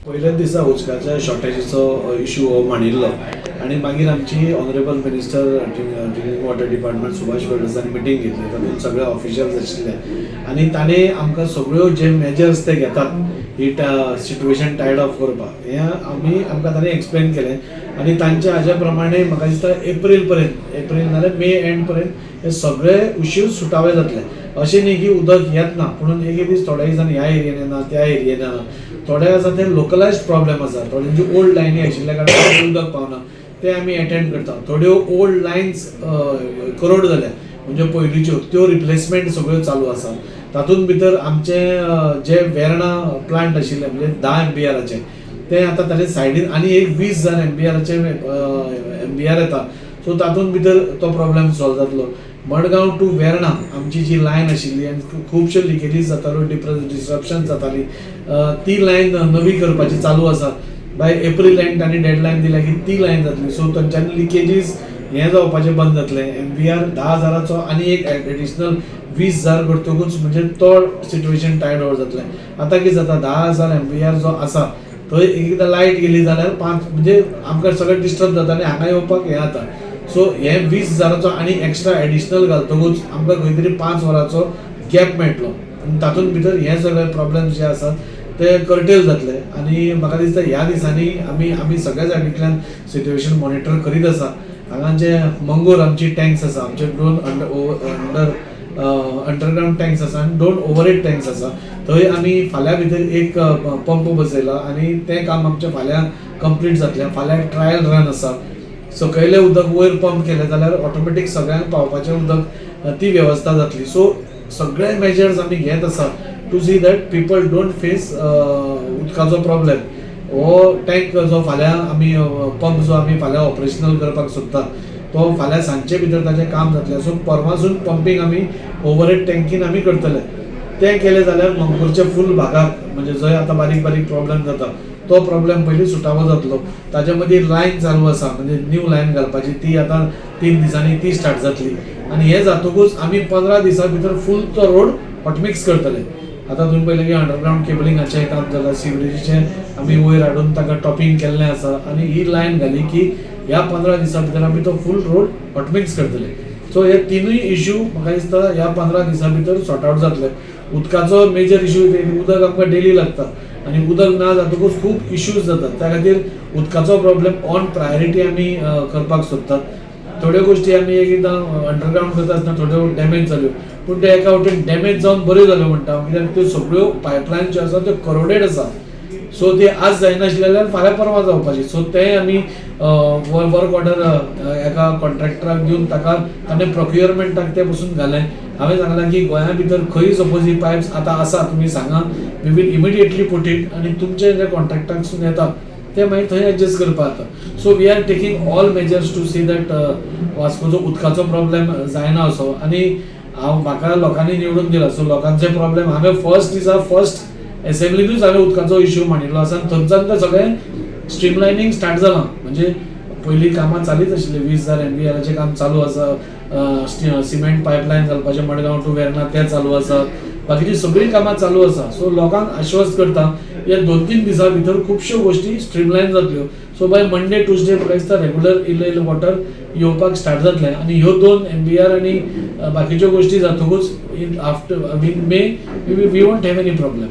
पहिल्याच दिसा उदकाच्या शॉर्टेजीचो इश्यू हो मांडिल्लो आनी मागीर आमची honourable minister drinking water department Subhash फर्नांडिसांनी मिटींग घेतली. तातूंत सगळे ऑफिशियल्स आशिल्ले आनी ताणें आमकां सगळ्यो जे मेजर्स ते घेतात ही सिट्युएशन टायड ऑफ करपाक हें आमकां ताणें एक्सप्लेन केलें. आनी तांच्या हाज्या प्रमाणे म्हाका दिसता एप्रील नाजाल्यार मे एंड पर्यंत हे सगळे इश्यूज सुटावे जातले. अशें न्ही की उदक येत ना, पूण एक दीस थोड्या दिसांनी ह्या एरियेन येना त्या एरियेन येना. थोडे आसा ते लोकलायज्ड प्रॉब्लेम आसा, थोड्यांची ओल्ड लायनी आशिल्ल्या कारणान उदक पावना ते आमी अटेंड करता. थोड्यो ओल्ड लायन्स करोड जाल्या म्हणजे पयलींच्यो त्यो रिप्लेसमेंट सगळ्यो चालू आसा. तातूंत भितर आमचे जे वेर्णा प्लांट आशिल्ले म्हणजे 10 MBRचे ते आतां ताचे सायडीन आनी एक 20 MBRचे MBR येता. सो तातूंत भितर तो प्रॉब्लेम सॉल्व जातलो. मडगांव टू वेर्णा आमची जी लायन आशिल्ली आनी खुबश्यो लिकेजीस जाताल्यो, डिस्ट्रप्शन जाताली, ती लायन नवी करपाची चालू आसा. बाय एप्रील एंड तांणी डेडलायन दिल्या की ती लायन जातली. सो थंयच्यानी लिकेजीस हें जावपाचे बंद जातले. MBR 10,000चो आनी एक एडिशनल 20,000 करतकूच म्हणजे तो सिट्युएशन टायड ओवर जातलें. आतां कितें जाता 10,000 MBR जो आसा थंय एकदां लायट गेली जाल्यार 5 म्हणजे आमकां सगळें डिस्टर्ब जाता आनी हांगा येवपाक हें जाता. सो हे 20,000चो आनी एक्स्ट्रा एडिशनल घालतकूच आमकां खंय तरी 5 वरांचो गॅप मेळटलो आनी तातूंत भितर हे सगळे प्रॉब्लेम्स जे आसात ते कर्टेल जातले. आनी म्हाका दिसता ह्या दिसांनी आमी सगळ्या सायडींतल्यान सिट्युएशन मॉनिटर करीत आसा. हांगा जे मंगूर आमची टँक्स आसा, आमचे 2 अंडरग्रावंड टँक्स आसा आनी 2 ओवरहेड टँक्स आसा. थंय आमी फाल्यां भितर एक पंप बसयला आनी तें काम आमचें फाल्यां कंप्लीट जातलें. फाल्यां ट्रायल रन आसा. सकयलें उदक वयर पंप केलें जाल्यार ऑटोमॅटीक सगळ्यांक पावपाचें उदक ती वेवस्था जातली. सो सगळे मेजर्स आमी घेत आसा to see that people don't face उदकाचो प्रॉब्लेम. हो टँक जो फाल्यां आमी पंप जो आमी फाल्यां ऑपरेशनल करपाक सोदता तो फाल्यां सांजचे भितर ताचें काम जातलें. सो परवासून पंपींग आमी ओवरहेड टँकीन आमी करतले. तें केलें जाल्यार मंगूरच्या फूल भागाक म्हणजे जंय आतां बारीक बारीक प्रॉब्लेम जाता तो प्रॉब्लेम पयलीं सुटावो जातलो. ताचे मदीं लायन चालू आसा म्हणजे न्यू लायन घालपाची ती आतां 3 दिसांनी ती स्टार्ट जातली. आनी हें जातकूच आमी 15 दिसां भितर फूल तो रोड हॉटमिक्स करतले. आतां तुमी पळयलें की अंडरग्रावंड केबलिंगाचें काम जालां, सिवरेजीचें आमी वयर हाडून ताका टॉपिंग केल्लें आसा आनी ही लायन घाली की ह्या 15 दिसां भितर आमी तो फूल रोड हॉटमिक्स करतले. सो हे तिनूय इश्यू म्हाका दिसता ह्या 15 दिसां भितर सॉर्ट आवट जातले. उदकाचो मेजर इश्यू उदक आमकां डेली लागता आनी उदक ना जातकूच खूब इश्यूज जातात. त्या खातीर उदकाचो प्रॉब्लेम ऑन प्रायोरिटी आमी करपाक सोदतात. थोड्यो गोश्टी आमी एकदां अंडरग्रावंड करता आसतना थोड्यो डॅमेज जाल्यो पूण ते एका वटेन डॅमेज जावन बऱ्यो जाल्यो म्हणटा कित्याक त्यो सगळ्यो पायपलायन ज्यो आसा त्यो करोडेड आसा. सो ते आज जायनाशिल्ले जाल्यार फाल्यां परवां जावपाची. सो तें आमी वर्क ऑर्डर एका कॉन्ट्रॅक्टराक दिवन ताणें प्रोक्युअरमेंटाक ते पसून घालें. हांवें सांगलां की गोंया भितर खंय सपोज ही पायप्स आतां आसा तुमी सांगा, we will immediately put it आनी तुमचे जे कॉन्ट्रॅक्टाकसून येता ते मागीर थंय एडजस्ट करपाक जाता. So we are taking all measures to see that वास्कोचो उदकाचो प्रॉब्लेम जायना असो. आनी म्हाका लोकांनी निवडून दिला. सो लोकांचे प्रॉब्लेम हांवें फर्स्ट एसेंब्लीनूच हांवें उदकाचो इश्यू मांडिल्लो आसा आनी थंयच्यान तें सगळें स्ट्रीमलायनींग स्टार्ट जालां. म्हणजे पयलीं कामां चालीच आशिल्लीं, 20,000 MBRचें काम चालू आसा, सिमेंट पायपलायन घालपाचें मडगांव टू वेर्णा तें चालू आसा, बाकीची सगळीं कामां चालू आसा. सो लोकांक आश्वस्त करता ह्या 2-3 दिसां भितर खुबश्यो गोश्टी स्ट्रीमलायन जातल्यो. सो बाय मंडे ट्युजडे म्हाका दिसता रेगुलर इल्लें वॉटर येवपाक स्टार्ट जातलें आनी ह्यो 2 MBR आनी बाकीच्यो गोश्टी जातकूच after May we won't have any problem.